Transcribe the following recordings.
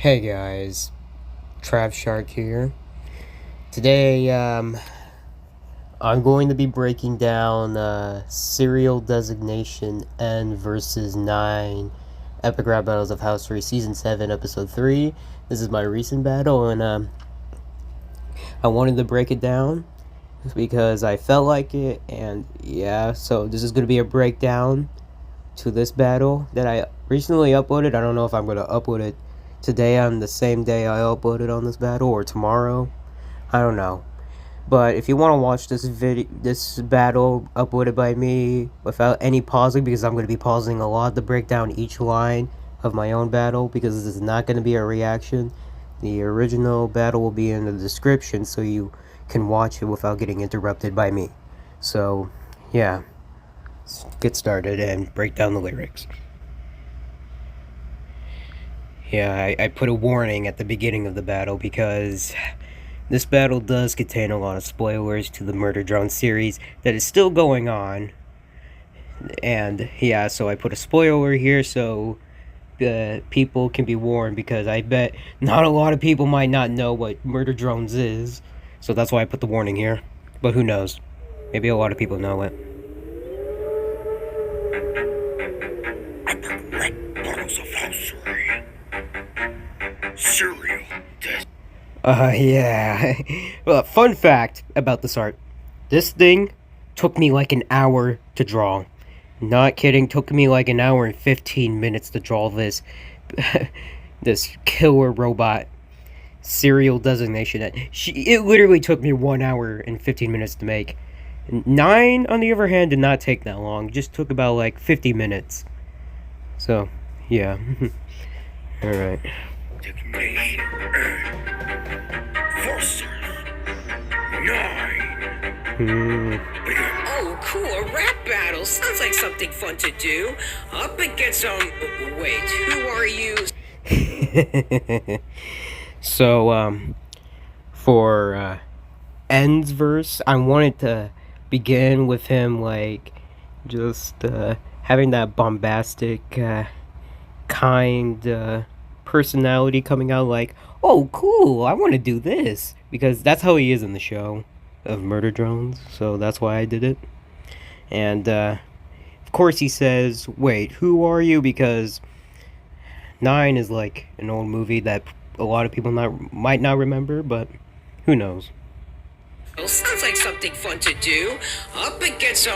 Hey guys, Trav Shark here. Today, I'm going to be breaking down Serial Designation N versus 9 Epic Rap Battles of House 3 Season 7 Episode 3. This is my recent battle, and I wanted to break it down because I felt like it, and yeah, so this is going to be a breakdown to this battle that I recently uploaded. I don't know if I'm going to upload it today on the same day I uploaded on this battle or tomorrow. I don't know. But if you want to watch this battle uploaded by me without any pausing, because I'm going to be pausing a lot to break down each line of my own battle, because this is not going to be a reaction. The original battle will be in the description so you can watch it without getting interrupted by me. So, yeah. Let's get started and break down the lyrics. Yeah, I put a warning at the beginning of the battle because this battle does contain a lot of spoilers to the Murder Drone series that is still going on. And yeah, so I put a spoiler here so people can be warned, because I bet not a lot of people might not know what Murder Drones is. So that's why I put the warning here. But who knows? Maybe a lot of people know it. Serial. Yeah. Well, fun fact about this art. This thing took me like an hour to draw. Not kidding, took me like an hour and 15 minutes to draw this this killer robot serial designation. It literally took me 1 hour and 15 minutes to make. 9, on the other hand, did not take that long. Just took about like 50 minutes. So, yeah. Alright. Designation. Forces. 9. Oh, cool, a rap battle. Sounds like something fun to do. Up against wait, who are you? So, for End's verse, I wanted to begin with him, like, just having that bombastic, kind personality coming out, like, oh, cool, I want to do this. Because that's how he is in the show of Murder Drones, so that's why I did it. And, of course he says, wait, who are you? Because 9 is like an old movie that a lot of people might not remember, but who knows. Well, sounds like something fun to do. Up against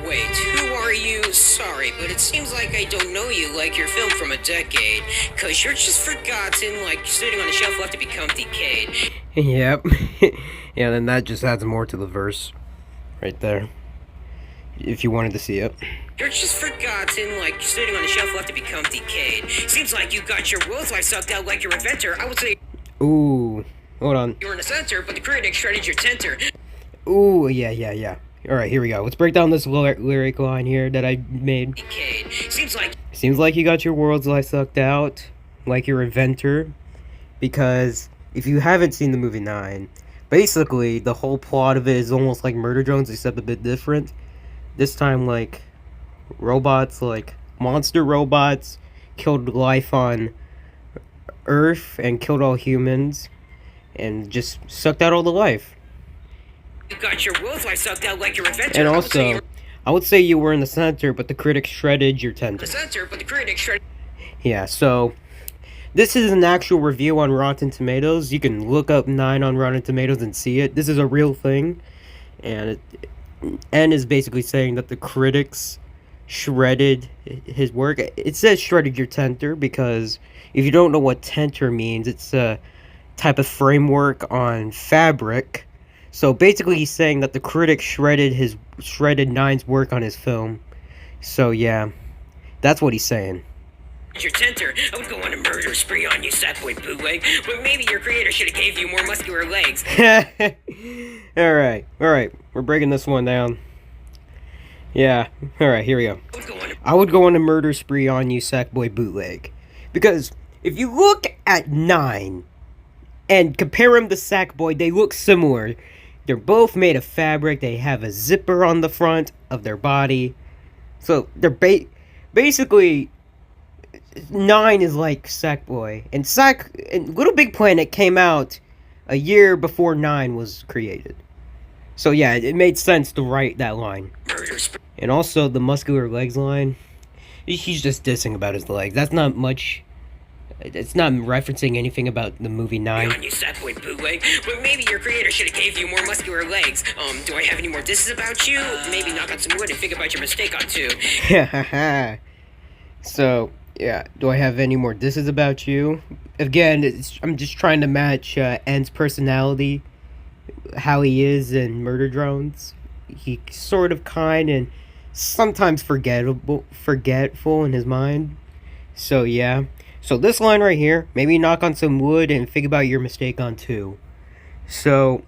wait, who are you? Sorry, but it seems like I don't know you like your film from a decade. Cause you're just forgotten, like sitting on a shelf left to become decayed. Yep. Yeah, then that just adds more to the verse right there, if you wanted to see it. You're just forgotten, like sitting on a shelf left to become decayed. Seems like you got your world's life sucked out like your inventor. I would say Ooh, hold on. you were in the center, but the critic shredded your tenter. Ooh, yeah. Alright, here we go. Let's break down this lyric line here that I made. Decayed. Seems like you got your world's life sucked out like your inventor. Because if you haven't seen the movie 9, basically the whole plot of it is almost like Murder Drones, except a bit different. This time, like, robots, like monster robots, killed life on Earth and killed all humans and just sucked out all the life. You got your world's life sucked out like your inventor. And also, I would say you were in the center, but the critics shredded your The tender. center, but the critic shredded. Yeah, so this is an actual review on Rotten Tomatoes. You can look up 9 on Rotten Tomatoes and see it. This is a real thing. And N is basically saying that the critics shredded his work. It says shredded your tenter because if you don't know what tenter means, it's a type of framework on fabric. So basically he's saying that the critics shredded 9's work on his film. So yeah, that's what he's saying. Your tenter. I would go on a murder spree on you, sackboy bootleg. But maybe your creator should have gave you more muscular legs. Alright, we're breaking this one down. Yeah, alright, here we go. I would go on a murder spree on you, sackboy bootleg. Because if you look at 9 and compare him to Sackboy, they look similar. They're both made of fabric. They have a zipper on the front of their body. So they're basically 9 is like Sackboy, and Little Big Planet came out a year before 9 was created. So yeah, it made sense to write that line. And also the muscular legs line. He's just dissing about his legs. That's not much. It's not referencing anything about the movie 9. On you Sackboy bootleg, but maybe your creator should have gave you more muscular legs. Do I have any more disses about you? Maybe knock on some wood and think about your mistake on 2. So, yeah, do I have any more disses about you? Again, I'm just trying to match N's personality, how he is in Murder Drones. He's sort of kind and sometimes forgetful in his mind. So, yeah. So this line right here, maybe knock on some wood and think about your mistake on 2. So,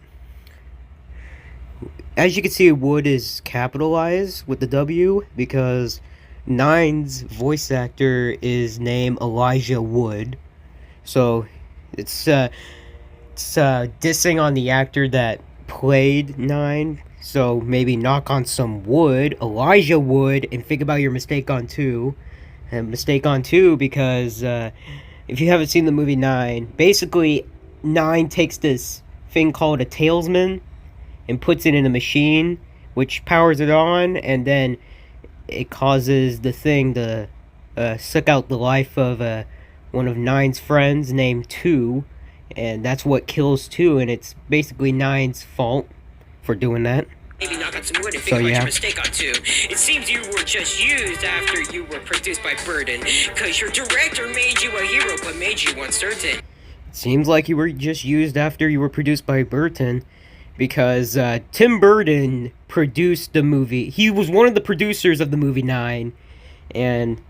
as you can see, wood is capitalized with the W because 9's voice actor is named Elijah Wood. So, it's dissing on the actor that played 9. So, maybe knock on some wood, Elijah Wood, and think about your mistake on 2. And mistake on 2 because if you haven't seen the movie 9, basically 9 takes this thing called a talisman and puts it in a machine which powers it on, and then it causes the thing to suck out the life of one of 9's friends named 2, and that's what kills 2, and it's basically 9's fault for doing that. Maybe knock on some wood and think about your mistake on 2. It seems you were just used after you were produced by Burden, cause your director made you a hero but made you uncertain. Seems like you were just used after you were produced by Burton, because Tim Burton produced the movie. He was one of the producers of the movie 9, and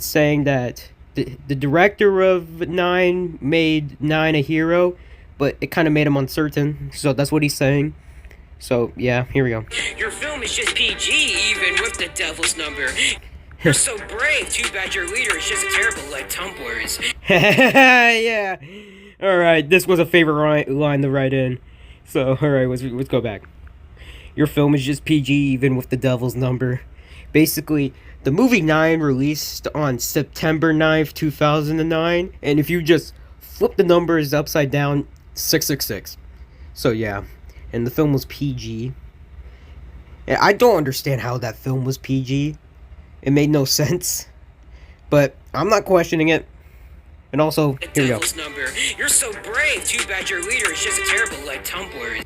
saying that the director of 9 made 9 a hero, but it kind of made him uncertain. So that's what he's saying. So, yeah, here we go. Your film is just PG, even with the devil's number. You're so brave. Too bad your leader is just terrible like tumblers. Yeah. Alright, this was a favorite line to write in. So, alright, let's go back. Your film is just PG, even with the devil's number. Basically, the movie 9 released on September 9th, 2009. And if you just flip the numbers upside down, 666. So, yeah. And the film was PG. And I don't understand how that film was PG. It made no sense. But I'm not questioning it. And also, here we go. Number. You're so brave. Too bad your leader is just terrible like tumblers.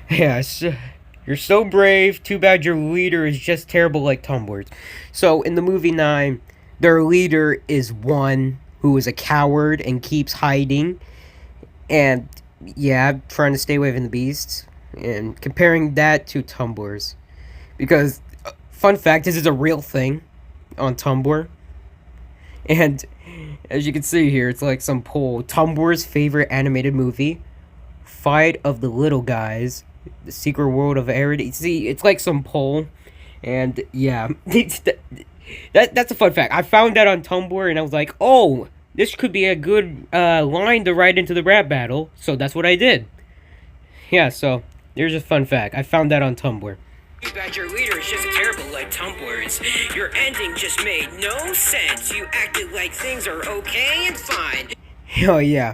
Yeah, you're so brave. Too bad your leader is just terrible like tumblers. So, in the movie 9, their leader is one who is a coward and keeps hiding. And yeah, trying to stay away from the beasts, and comparing that to tumblers, because fun fact, this is a real thing on Tumblr, and as you can see here, it's like some poll: Tumblr's favorite animated movie, Fight of the Little Guys, The Secret World of Arity. See, it's like some poll, and yeah, that's a fun fact. I found that on Tumblr, and I was like, oh, this could be a good line to write into the rap battle, so that's what I did. Yeah, so there's a fun fact. I found that on Tumblr. Too bad your leader is just terrible like tumblers. Your ending just made no sense. You acted like things are okay and fine. Oh, yeah.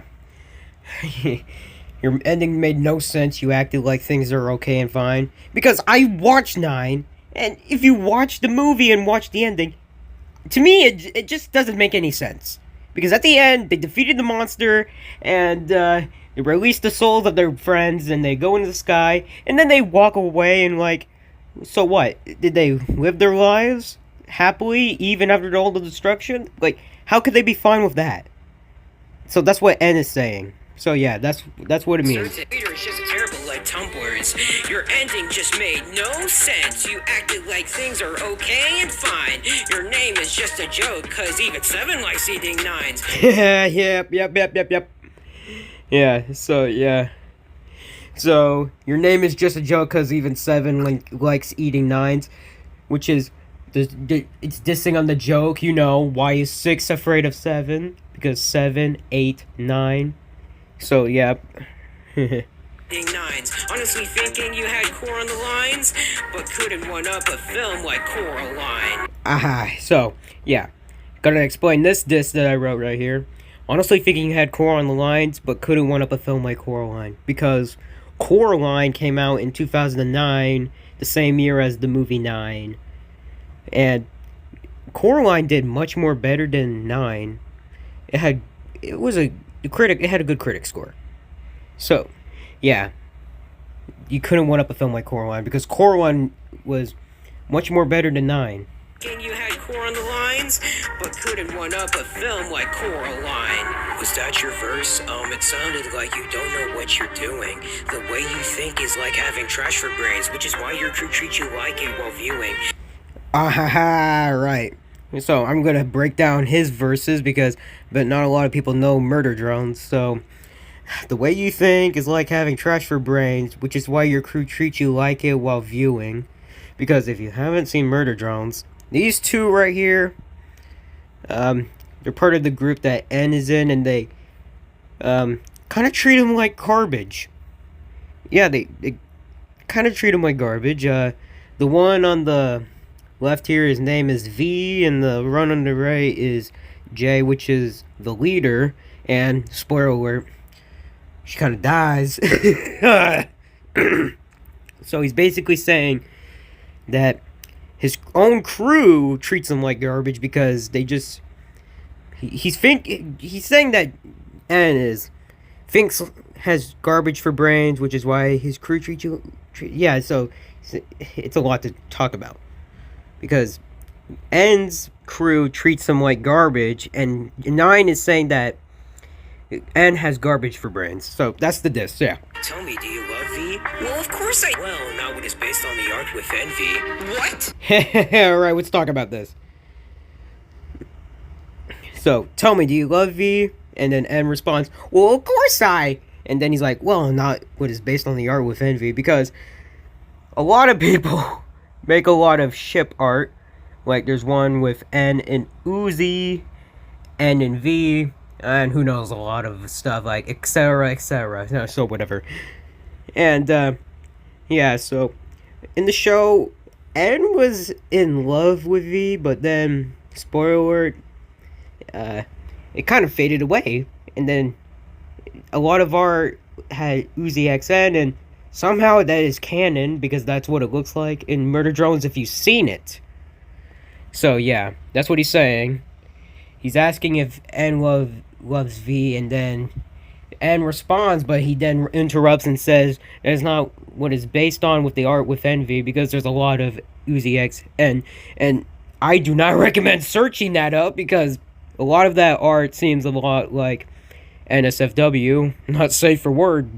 Your ending made no sense. You acted like things are okay and fine. Because I watched 9, and if you watch the movie and watch the ending, to me, it just doesn't make any sense. Because at the end, they defeated the monster, and they released the souls of their friends, and they go into the sky, and then they walk away, and like, so what? Did they live their lives happily, even after all the destruction? Like, how could they be fine with that? So that's what N is saying. So yeah, that's what it means. Leader is just terrible like tumblers. Your ending just made no sense. You acted like things are okay and fine. Your name is just a joke, cause even 7 likes eating 9s. Yep. Yeah, so yeah. So your name is just a joke cause even 7 likes eating 9s, which is it's dissing on the joke, you know, why is 6 afraid of 7? Because 7, 8, 9. So, yeah. 9s. Honestly thinking you had core on the lines, but couldn't one up a film like Coraline. Aha, so, yeah. Gotta explain this diss that I wrote right here. Honestly thinking he had core on the lines, but couldn't one up a film like Coraline. Because Coraline came out in 2009, the same year as the movie 9. And Coraline did much more better than 9. It had a good critic score. So, yeah. You couldn't one up a film like Coraline because Coraline was much more better than 9. You had core on the lines, but couldn't one up a film like Coraline. Was that your verse? It sounded like you don't know what you're doing. The way you think is like having trash for brains, which is why your crew treats you like it while viewing. Right. So I'm gonna break down his verses but not a lot of people know Murder Drones. So the way you think is like having trash for brains, which is why your crew treats you like it while viewing. Because if you haven't seen Murder Drones, these two right here, they're part of the group that N is in, and they kind of treat him like garbage. Yeah, they kind of treat him like garbage. The one on the left here, his name is V, and the one on the right is J, which is the leader. And spoiler alert, she kind of dies. So he's basically saying that his own crew treats him like garbage because they just he's saying that N has garbage for brains, which is why his crew treats you. Yeah, so it's a lot to talk about because N's crew treats him like garbage, and 9 is saying that N has garbage for brains. So that's the diss. Yeah. Tell me, do you love V? Well, of course I. Well, not what is based on the art with envy. What? Alright, let's talk about this. So, tell me, do you love V? And then N responds, well, of course I. And then he's like, well, not what is based on the art with envy. Because a lot of people make a lot of ship art. Like, there's one with N and Uzi, N and V, and who knows, a lot of stuff, like, etc., etc. So, whatever. And, yeah, so, in the show, N was in love with V, but then, spoiler alert, it kind of faded away. And then, a lot of art had Uzi XN, and somehow that is canon, because that's what it looks like in Murder Drones if you've seen it. So, yeah, that's what he's saying. He's asking if N loves V, and then N responds, but he then interrupts and says that's not what is based on with the art with Envy, because there's a lot of Uzi X, and I do not recommend searching that up, because a lot of that art seems a lot like NSFW, not safe for word.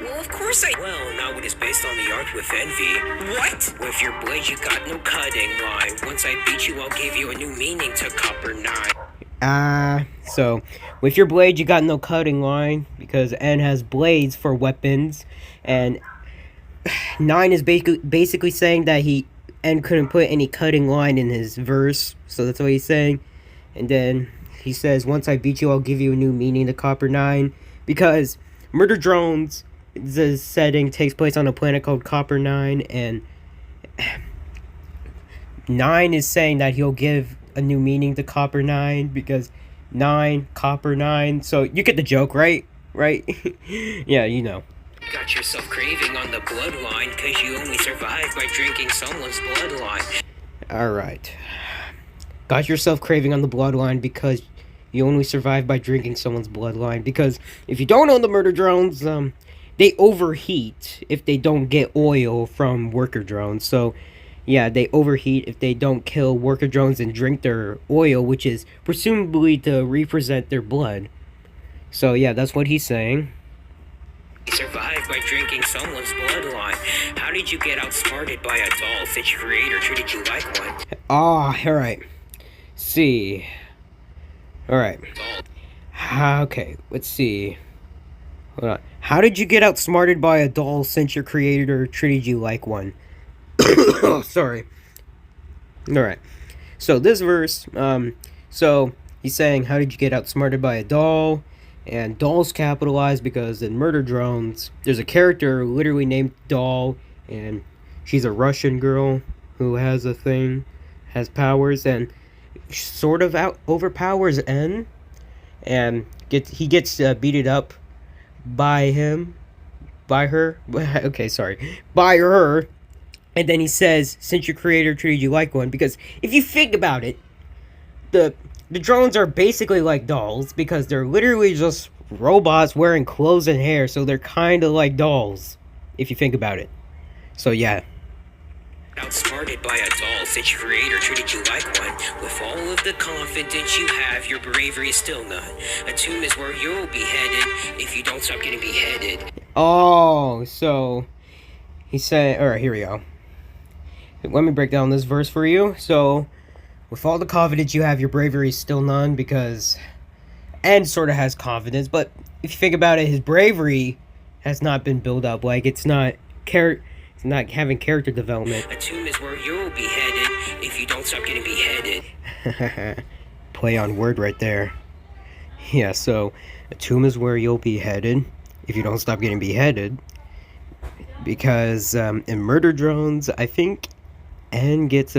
Well, of course I. Well, not what is based on the art with envy. What? With your blade, you got no cutting line. Once I beat you, I'll give you a new meaning to copper 9. So, with your blade, you got no cutting line, because N has blades for weapons, and 9 is basically saying that N couldn't put any cutting line in his verse, so that's what he's saying. And then he says, once I beat you, I'll give you a new meaning to copper 9, because Murder Drones, the setting takes place on a planet called Copper 9, and 9 is saying that he'll give a new meaning to Copper 9, because 9, Copper 9, so you get the joke, right? Right? Yeah, you know. Got yourself craving on the bloodline, cause you only survive by drinking someone's bloodline. Alright. Got yourself craving on the bloodline because you only survive by drinking someone's bloodline, because if you don't own the Murder Drones, they overheat if they don't get oil from worker drones. So, yeah, they overheat if they don't kill worker drones and drink their oil, which is presumably to represent their blood. So, yeah, that's what he's saying. Survived by drinking someone's bloodline. How did you get outsmarted by a doll since your creator treated you like one? Alright. See. Alright. Okay, let's see. Hold on. How did you get outsmarted by a doll since your creator treated you like one? Oh, sorry. Alright. So, this verse, so, he's saying, how did you get outsmarted by a doll? And doll's capitalized because in Murder Drones, there's a character literally named Doll, and she's a Russian girl who has powers, and sort of overpowers N, and he gets beaten up by her. Okay, sorry, by her. And then he says, "Since your creator treated you like one," because if you think about it, the drones are basically like dolls because they're literally just robots wearing clothes and hair, so they're kind of like dolls if you think about it. So yeah. Outsmarted by a doll, since your creator treated you like one. With all of the confidence you have, your bravery is still none. A tomb is where you'll be headed if you don't stop getting beheaded. Oh, so he said, alright, here we go. Let me break down this verse for you. So, with all the confidence you have, your bravery is still none, because N sort of has confidence, but if you think about it, his bravery has not been built up. Like, it's not having character development. A tomb is where you'll be headed if you don't stop getting beheaded. Play on word right there. Yeah, so a tomb is where you'll be headed if you don't stop getting beheaded. Because in Murder Drones, I think N gets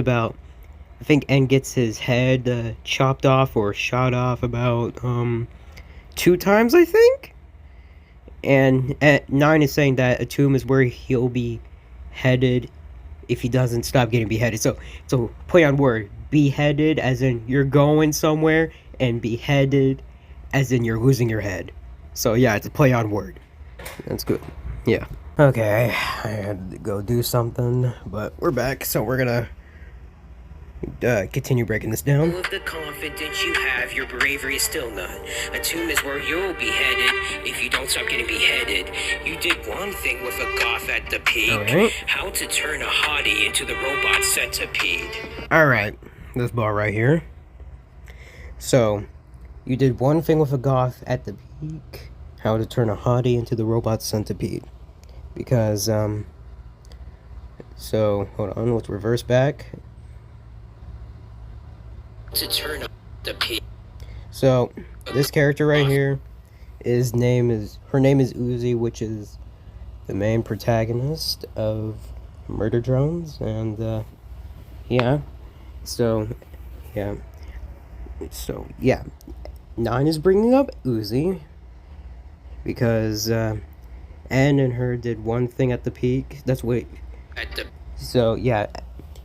his head chopped off or shot off about 2 times, I think. And 9 is saying that a tomb is where he'll be headed if he doesn't stop getting beheaded. So play on word. Beheaded as in you're going somewhere, and beheaded as in you're losing your head. So yeah, it's a play on word. That's good. Yeah. Okay, I had to go do something, but we're back, so we're gonna continue breaking this down. All of the confidence you have, your bravery is still none. A tomb is where you'll be headed if you don't stop getting beheaded. You did one thing with a goth at the peak. Alright. How to turn a hottie into the robot centipede. Alright, this bar right here. So, you did one thing with a goth at the peak. How to turn a hottie into the robot centipede. Because, so, hold on, let's reverse back. To turn the peak. So, this character right here, her name is Uzi, which is the main protagonist of Murder Drones, and, yeah. So, yeah. 9 is bringing up Uzi, because, N and her did one thing at the peak. That's what. So yeah,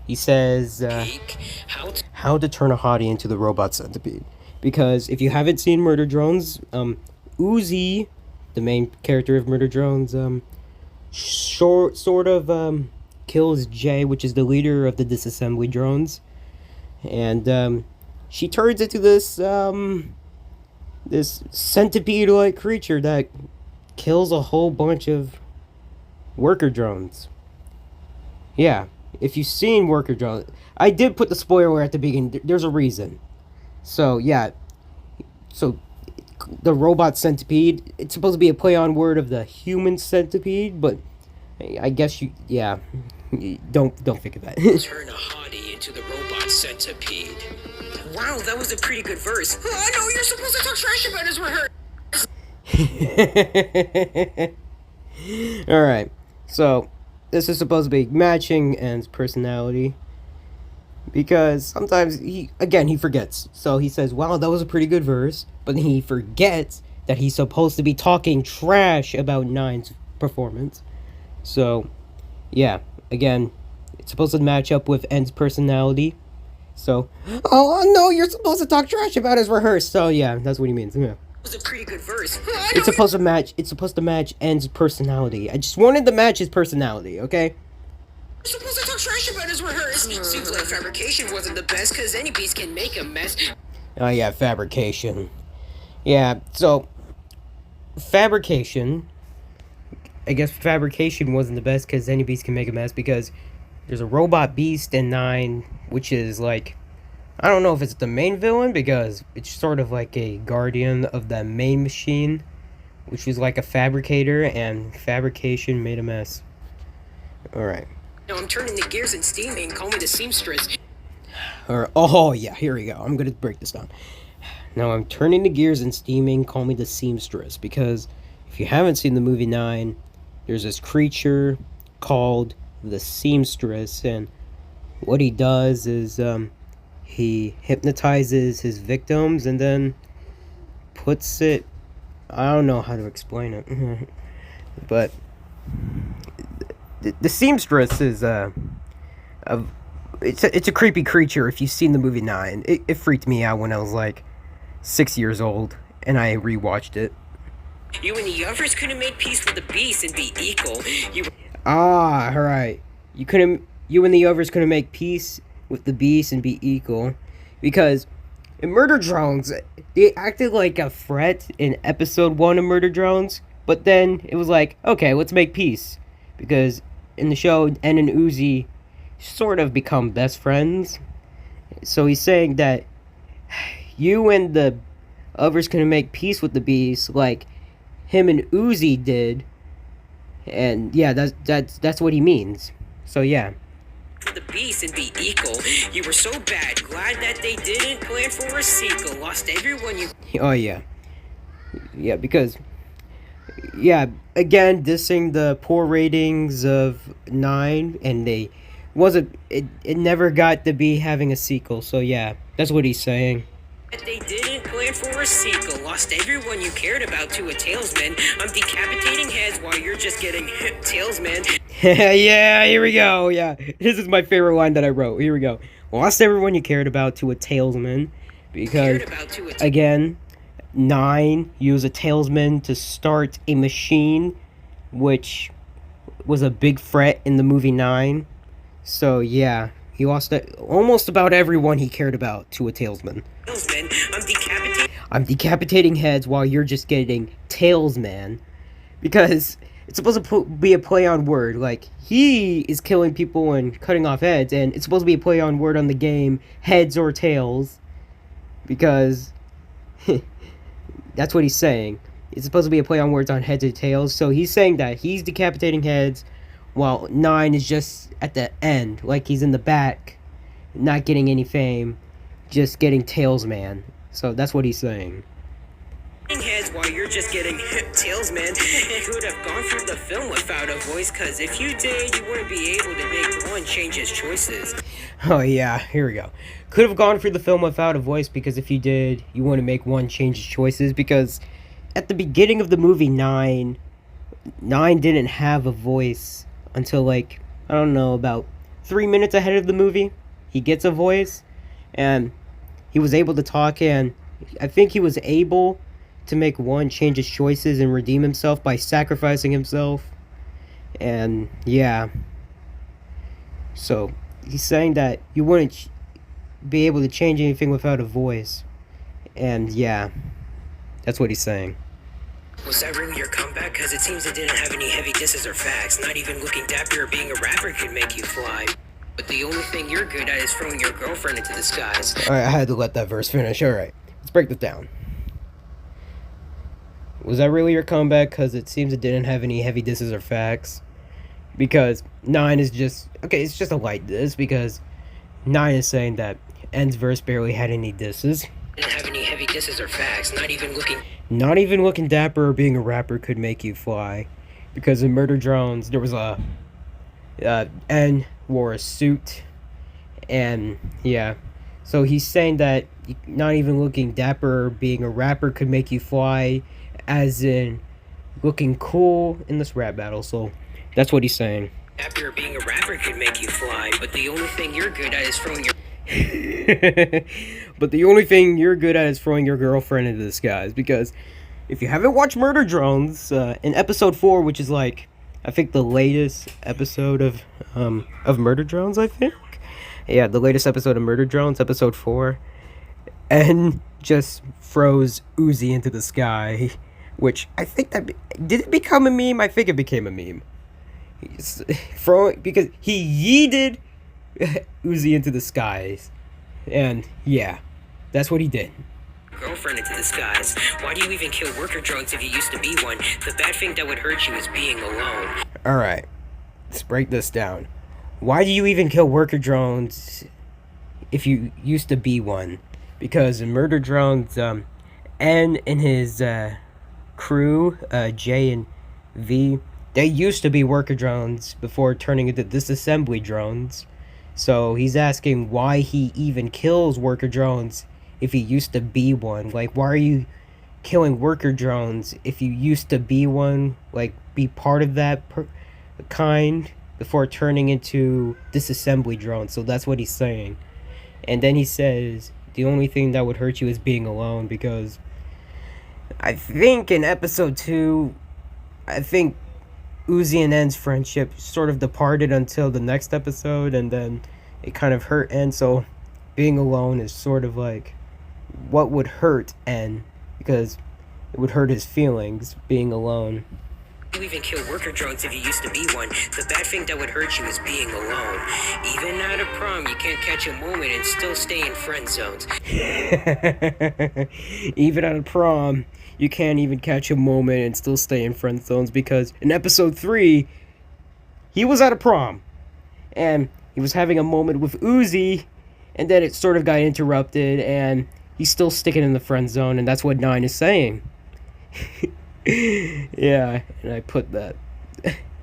he says how to turn a hottie into the robot centipede. Because if you haven't seen Murder Drones, Uzi, the main character of Murder Drones, sort of kills Jay, which is the leader of the disassembly drones, and she turns into this centipede-like creature that kills a whole bunch of worker drones. Yeah, if you've seen worker drones, I did put the spoiler at the beginning. There's a reason. So yeah, so the robot centipede, it's supposed to be a play on word of the human centipede, but I guess don't think of that. Turn a hottie into the robot centipede. Wow, that was a pretty good verse. Oh no, you're supposed to talk trash about his rehearsal. Alright, so this is supposed to be matching N's personality, because sometimes he forgets. So he says, wow, that was a pretty good verse, but he forgets that he's supposed to be talking trash about 9's performance. So yeah, again, it's supposed to match up with N's personality. So, oh no, you're supposed to talk trash about his rehearse. So yeah, that's what he means. Yeah. Was a pretty good verse. It's supposed to match N's personality. I just wanted to match his personality, okay? You're supposed to talk trash about his rehearse. Seems like fabrication wasn't the best, cause any beast can make a mess. Oh yeah, fabrication. Yeah, so fabrication. I guess fabrication wasn't the best because any beast can make a mess, because there's a robot beast in 9, which is like, I don't know if it's the main villain, because it's sort of like a guardian of the main machine, which was like a fabricator, and fabrication made a mess. Alright. No, I'm turning the gears and steaming. Call me the seamstress. Oh yeah, here we go. I'm gonna break this down. Now I'm turning the gears and steaming. Call me the seamstress, because if you haven't seen the movie 9, there's this creature called the seamstress, and what he does is he hypnotizes his victims and then puts it. I don't know how to explain it, but the seamstress is it's a creepy creature. If you've seen the movie Nine, it freaked me out when I was like 6 years old, and I rewatched it. You and the others couldn't make peace with the beast and be equal. All right. You and the others couldn't make peace with the beast and be equal, because in Murder Drones, they acted like a threat in episode 1 of Murder Drones, but then it was like, okay, let's make peace, because in the show, En and Uzi sort of become best friends. So he's saying that you and the others couldn't make peace with the beast, like him and Uzi did. And yeah, that's what he means. So yeah. For the beast and be equal. You were so bad. Glad that they didn't plan for a sequel. Lost everyone you. Oh yeah. Yeah, because yeah, again dissing the poor ratings of 9, and it never got to be having a sequel. So yeah, that's what he's saying. They didn't plan for a sequel. Lost everyone you cared about to a talesman. I'm decapitating heads while you're just getting talesman. Yeah, here we go. Yeah, this is my favorite line that I wrote. Here we go. Lost everyone you cared about to a talesman, because again, 9 used a talesman to start a machine, which was a big threat in the movie 9. So yeah, he lost almost about everyone he cared about to a talesman. I'm decapitating heads while you're just getting talesman, because it's supposed to be a play on word. Like, he is killing people and cutting off heads, and it's supposed to be a play on word on the game heads or tails, because that's what he's saying. It's supposed to be a play on words on heads or tails. So he's saying that he's decapitating heads while 9 is just at the end, like he's in the back, not getting any fame, just getting talesman. So that's what he's saying. Heads while you're just getting talesman. Could have gone through the film without a voice, cause if you did, you wouldn't be able to make one change his choices. Oh yeah, here we go. Could have gone through the film without a voice, because if you did, you wouldn't make one change his choices. Because at the beginning of the movie 9 didn't have a voice until, like, I don't know, about 3 minutes ahead of the movie. He gets a voice, and he was able to talk, and I think he was able to make one change his choices and redeem himself by sacrificing himself. And yeah, so he's saying that you wouldn't be able to change anything without a voice. And yeah, that's what he's saying. Was that really your comeback? Cause it seems it didn't have any heavy disses or facts. Not even looking dapper or being a rapper could make you fly. But the only thing you're good at is throwing your girlfriend into the skies. Alright, I had to let that verse finish. Alright, let's break this down. Was that really your comeback? Because it seems it didn't have any heavy disses or facts. Because 9 is just... Okay, it's just a light diss, because 9 is saying that N's verse barely had any disses. Didn't have any heavy disses or facts. Not even looking dapper or being a rapper could make you fly. Because in Murder Drones, there was a... N wore a suit. And, yeah. So he's saying that not even looking dapper or being a rapper could make you fly, as in looking cool in this rap battle. So that's what he's saying. Dapper or being a rapper could make you fly, but the only thing you're good at is throwing your... But the only thing you're good at is throwing your girlfriend into the skies. Because if you haven't watched Murder Drones, in episode 4, which is like, I think the latest episode of Murder Drones, I think. Yeah, the latest episode of Murder Drones, episode 4. And just throws Uzi into the sky. Which, I think that... Did it become a meme? I think it became a meme. Because he yeeted Uzi into the skies. And, yeah. That's what he did. Girlfriend into the skies. Why do you even kill worker drones if you used to be one? The bad thing that would hurt you is being alone. Alright. Let's break this down. Why do you even kill worker drones if you used to be one? Because in Murder Drones, N and his crew, J and V, they used to be worker drones before turning into disassembly drones. So he's asking why he even kills worker drones if he used to be one. Like, why are you killing worker drones if you used to be one? Like, be part of that kind before turning into disassembly drones. So that's what he's saying. And then he says, the only thing that would hurt you is being alone, because I think in episode 2, I think Uzi and En's friendship sort of departed until the next episode, and then it kind of hurt En. So being alone is sort of like what would hurt En, because it would hurt his feelings being alone. You even kill worker drones if you used to be one. The bad thing that would hurt you is being alone. Even at a prom, you can't catch a moment and still stay in friend zones. Even at a prom, you can't even catch a moment and still stay in friend zones, because in episode 3, he was at a prom and he was having a moment with Uzi, and then it sort of got interrupted and he's still sticking in the friend zone, and that's what 9 is saying. Yeah, and I put that.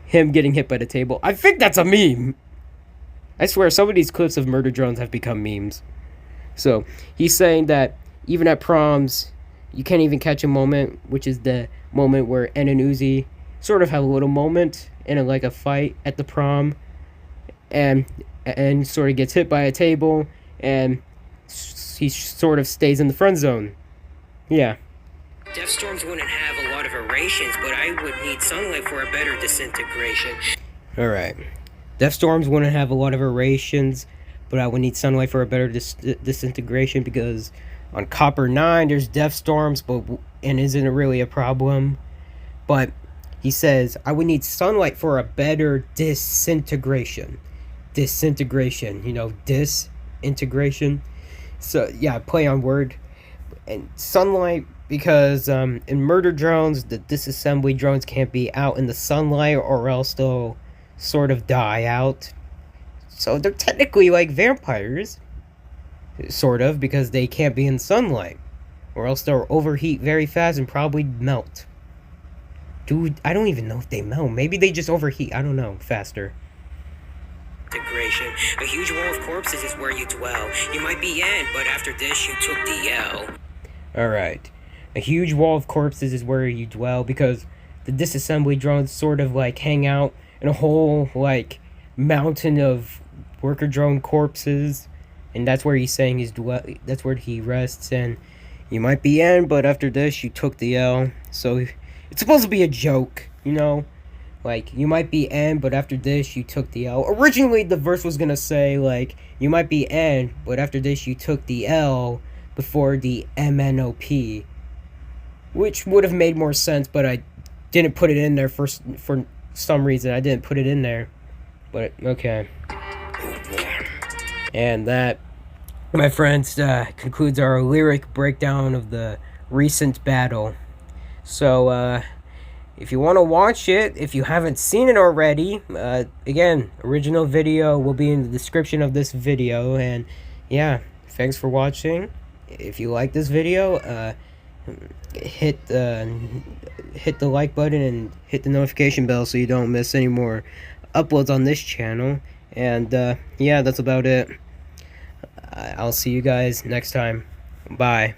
Him getting hit by the table. I think that's a meme. I swear, some of these clips of murder drones have become memes. So, he's saying that even at proms, you can't even catch a moment, which is the moment where En and Uzi sort of have a little moment in a fight at the prom. And sort of gets hit by a table, and he sort of stays in the friend zone. Yeah. Death storms wouldn't have a lot of aerations, but I would need sunlight for a better disintegration. Alright. Death storms wouldn't have a lot of aerations, but I would need sunlight for a better disintegration, because on Copper 9 there's death storms, and isn't really a problem. But he says, I would need sunlight for a better disintegration. Disintegration, disintegration. So, yeah, play on word. And sunlight, because in murder drones, the disassembly drones can't be out in the sunlight, or else they'll sort of die out. So they're technically like vampires, sort of, because they can't be in sunlight, or else they'll overheat very fast and probably melt. Dude, I don't even know if they melt. Maybe they just overheat, I don't know, faster. Integration. A huge wall of corpses is where you dwell. You might be En, but after this you took the L. Alright. A huge wall of corpses is where you dwell, because the disassembly drones sort of like hang out in a whole like mountain of worker drone corpses, and that's where he's saying that's where he rests. And you might be En, but after this you took the L. So it's supposed to be a joke, like, you might be En, but after this you took the L. Originally the verse was gonna say like, you might be En, but after this you took the L before the MNOP, which would have made more sense, but I didn't put it in there for some reason. I didn't put it in there, but okay. And that, my friends, concludes our lyric breakdown of the recent battle. So, if you want to watch it, if you haven't seen it already, again, original video will be in the description of this video. And yeah, thanks for watching. If you like this video, hit the like button and hit the notification bell so you don't miss any more uploads on this channel. And yeah, that's about it. I'll see you guys next time. Bye.